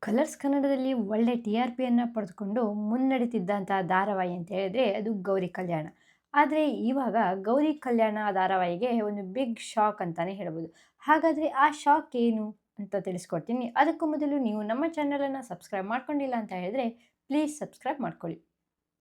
Colours ಕನ್ನಡದಲ್ಲಿ ಒಳ್ಳೆ T R ಪಿಯನ್ನು ಪಡೆದುಕೊಂಡು ಮುನ್ನಡೀತಿದ್ದಂಥ ಧಾರಾವಾಹಿ ಅಂತ ಹೇಳಿದ್ರೆ ಅದು ಗೌರಿ ಕಲ್ಯಾಣ. ಆದರೆ ಇವಾಗ ಗೌರಿ ಕಲ್ಯಾಣ ಧಾರಾವಾಹಿಗೆ ಒಂದು ಬಿಗ್ ಶಾಕ್ ಅಂತಾನೆ ಹೇಳ್ಬೋದು. ಹಾಗಾದರೆ ಆ ಶಾಕ್ ಏನು ಅಂತ ತಿಳಿಸ್ಕೊಡ್ತೀನಿ. ಅದಕ್ಕೂ ಮೊದಲು ನೀವು ನಮ್ಮ ಚಾನಲನ್ನು ಸಬ್ಸ್ಕ್ರೈಬ್ ಮಾಡ್ಕೊಂಡಿಲ್ಲ ಅಂತ ಹೇಳಿದ್ರೆ ಪ್ಲೀಸ್ ಸಬ್ಸ್ಕ್ರೈಬ್ ಮಾಡ್ಕೊಳ್ಳಿ.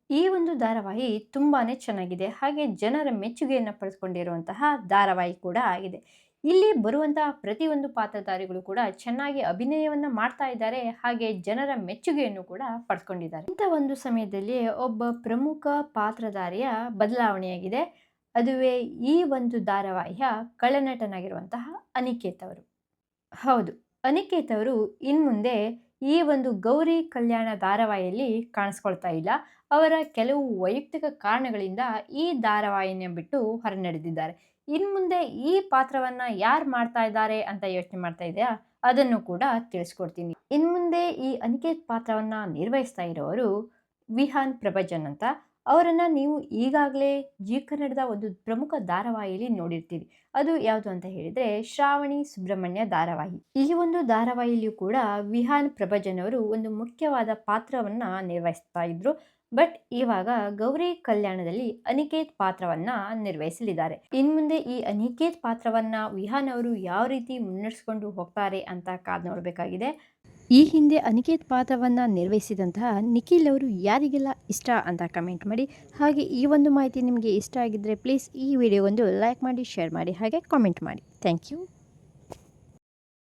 ಈ ಒಂದು ಧಾರಾವಾಹಿ ತುಂಬಾ ಚೆನ್ನಾಗಿದೆ. ಹಾಗೆ ಜನರ ಮೆಚ್ಚುಗೆಯನ್ನು ಪಡೆದುಕೊಂಡಿರುವಂತಹ ಧಾರಾವಾಹಿ ಕೂಡ ಆಗಿದೆ. ಇಲ್ಲಿ ಬರುವಂತಹ ಪ್ರತಿಯೊಂದು ಪಾತ್ರಧಾರಿಗಳು ಕೂಡ ಚೆನ್ನಾಗಿ ಅಭಿನಯವನ್ನು ಮಾಡ್ತಾ ಇದ್ದಾರೆ. ಹಾಗೆ ಜನರ ಮೆಚ್ಚುಗೆಯನ್ನು ಕೂಡ ಪಡ್ಕೊಂಡಿದ್ದಾರೆ. ಇಂಥ ಒಂದು ಸಮಯದಲ್ಲಿ ಒಬ್ಬ ಪ್ರಮುಖ ಪಾತ್ರಧಾರಿಯ ಬದಲಾವಣೆಯಾಗಿದೆ. ಅದುವೇ ಈ ಒಂದು ಧಾರಾವಾಹಿಯ ಖಳನಟನಾಗಿರುವಂತಹ ಅನಿಕೇತ್ ಅವರು. ಹೌದು, ಅನಿಕೇತ್ ಅವರು ಇನ್ಮುಂದೆ ಈ ಒಂದು ಗೌರಿ ಕಲ್ಯಾಣ ಧಾರಾವಾಹಿಯಲ್ಲಿ ಕಾಣಿಸ್ಕೊಳ್ತಾ ಇಲ್ಲ. ಅವರ ಕೆಲವು ವೈಯಕ್ತಿಕ ಕಾರಣಗಳಿಂದ ಈ ಧಾರಾವಾಹಿನ ಬಿಟ್ಟು ಹೊರನಡೆದಿದ್ದಾರೆ. ಇನ್ಮುಂದೆ ಈ ಪಾತ್ರವನ್ನ ಯಾರು ಮಾಡ್ತಾ ಇದ್ದಾರೆ ಅಂತ ಯೋಚನೆ ಮಾಡ್ತಾ ಇದೆಯಾ? ಅದನ್ನು ಕೂಡ ತಿಳಿಸ್ಕೊಡ್ತೀನಿ. ಇನ್ಮುಂದೆ ಈ ಅನಿಕೇತ್ ಪಾತ್ರವನ್ನ ನಿರ್ವಹಿಸ್ತಾ ಇರೋರು ವಿಹಾನ್ ಪ್ರಭಜನ್ ಅಂತ. ಅವರನ್ನು ನೀವು ಈಗಾಗಲೇ ಜಿ ಕನ್ನಡದ ಒಂದು ಪ್ರಮುಖ ಧಾರಾವಾಹಿಯಲ್ಲಿ ನೋಡಿರ್ತೀರಿ. ಅದು ಯಾವುದು ಅಂತ ಹೇಳಿದರೆ ಶ್ರಾವಣಿ ಸುಬ್ರಹ್ಮಣ್ಯ ಧಾರಾವಾಹಿ. ಈ ಒಂದು ಧಾರಾವಾಹಿಯಲ್ಲಿಯೂ ಕೂಡ ವಿಹಾನ್ ಪ್ರಭಜನ್ ಅವರು ಒಂದು ಮುಖ್ಯವಾದ ಪಾತ್ರವನ್ನು ನಿರ್ವಹಿಸ್ತಾ ಇದ್ರು. ಬಟ್ ಇವಾಗ ಗೌರಿ ಕಲ್ಯಾಣದಲ್ಲಿ ಅನಿಕೇತ್ ಪಾತ್ರವನ್ನ ನಿರ್ವಹಿಸಲಿದ್ದಾರೆ. ಇನ್ಮುಂದೆ ಈ ಅನಿಕೇತ್ ಪಾತ್ರವನ್ನ ವಿಹಾನ್ ಅವರು ಯಾವ ರೀತಿ ಮುನ್ನಡೆಸ್ಕೊಂಡು ಹೋಗ್ತಾರೆ ಅಂತ ಕಾದು ನೋಡಬೇಕಾಗಿದೆ. ಈ ಹಿಂದೆ ಅನಿಕೇತ್ ಪಾತ್ರವನ್ನು ನಿರ್ವಹಿಸಿದಂತಹ ನಿಖಿಲ್ ಅವರು ಯಾರಿಗೆಲ್ಲ ಇಷ್ಟ ಅಂತ ಕಮೆಂಟ್ ಮಾಡಿ. ಹಾಗೆ ಈ ಒಂದು ಮಾಹಿತಿ ನಿಮಗೆ ಇಷ್ಟ ಆಗಿದ್ದರೆ ಪ್ಲೀಸ್ ಈ ವಿಡಿಯೋಗೊಂದು ಲೈಕ್ ಮಾಡಿ, ಶೇರ್ ಮಾಡಿ, ಹಾಗೆ ಕಾಮೆಂಟ್ ಮಾಡಿ. Thank you.